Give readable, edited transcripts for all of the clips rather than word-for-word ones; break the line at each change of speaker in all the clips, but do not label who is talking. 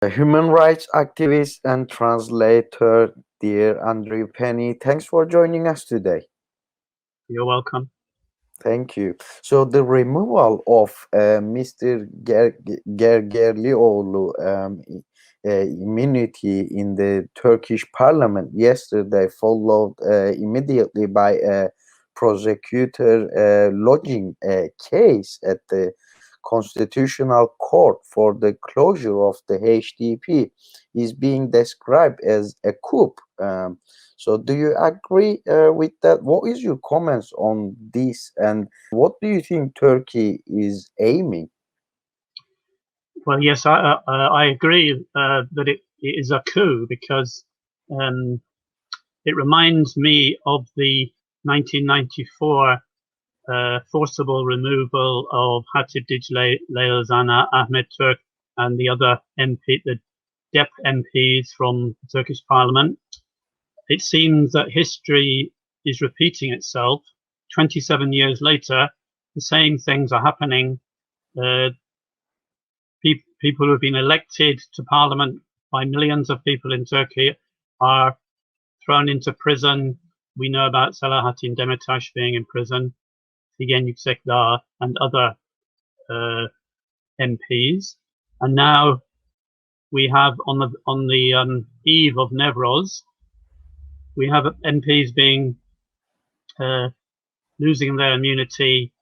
A human rights activist and translator, dear Andrew Penny. Thanks for joining us today.
You're welcome.
Thank you. So the removal of Mr. Gergerlioğlu immunity in the Turkish parliament yesterday followed immediately by a prosecutor lodging a case at the Constitutional Court for the closure of the HDP is being described as a coup. So do you agree with that? What is your comments on this, and what do you think Turkey is aiming?
Well, yes, I agree that it is a coup because it reminds me of the 1994 forcible removal of Hatip Dicle, Leozana, Ahmet Türk, and the other the DEP MPs from the Turkish parliament. It seems that history is repeating itself. 27 years later, the same things are happening. People who have been elected to parliament by millions of people in Turkey are thrown into prison. We know about Selahattin Demirtas being in prison, Figen Yüksekdağ, and other MPs. And now we have on the eve of Nevroz, we have MPs being losing their immunity.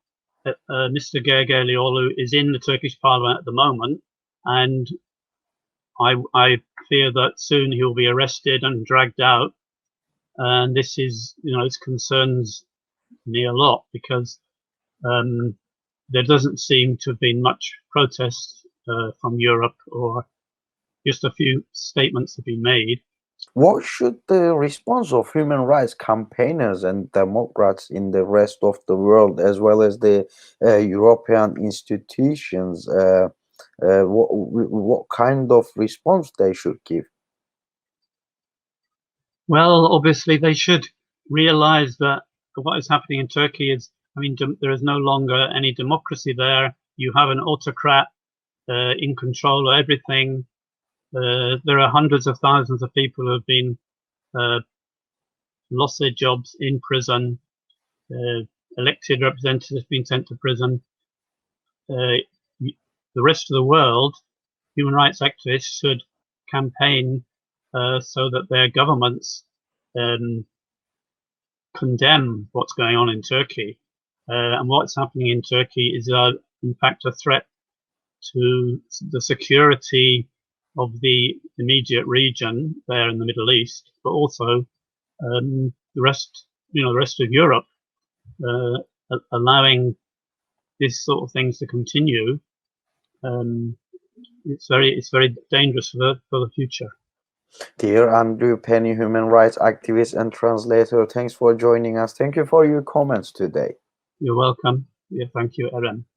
Mr. Gergerlioğlu is in the Turkish parliament at the moment, and I fear that soon he will be arrested and dragged out. And this is, this concerns me a lot because there doesn't seem to have been much protest from Europe, or just a few statements have been made.
What should the response of human rights campaigners and Democrats in the rest of the world, as well as the European institutions, what kind of response they should give?
Well, obviously they should realize that what is happening in Turkey is, there is no longer any democracy there. You have an autocrat in control of everything. There are hundreds of thousands of people who have been lost their jobs in prison. Elected representatives have been sent to prison. The rest of the world, human rights activists should campaign so that their governments condemn what's going on in Turkey. And what's happening in Turkey is, in fact, a threat to the security of the immediate region there in the Middle East, but also the rest of Europe, allowing this sort of things to continue. It's very dangerous for the future.
Dear Andrew Penny, human rights activist and translator, thanks for joining us. Thank you for your comments today.
You're welcome. Yeah, thank you, Erem.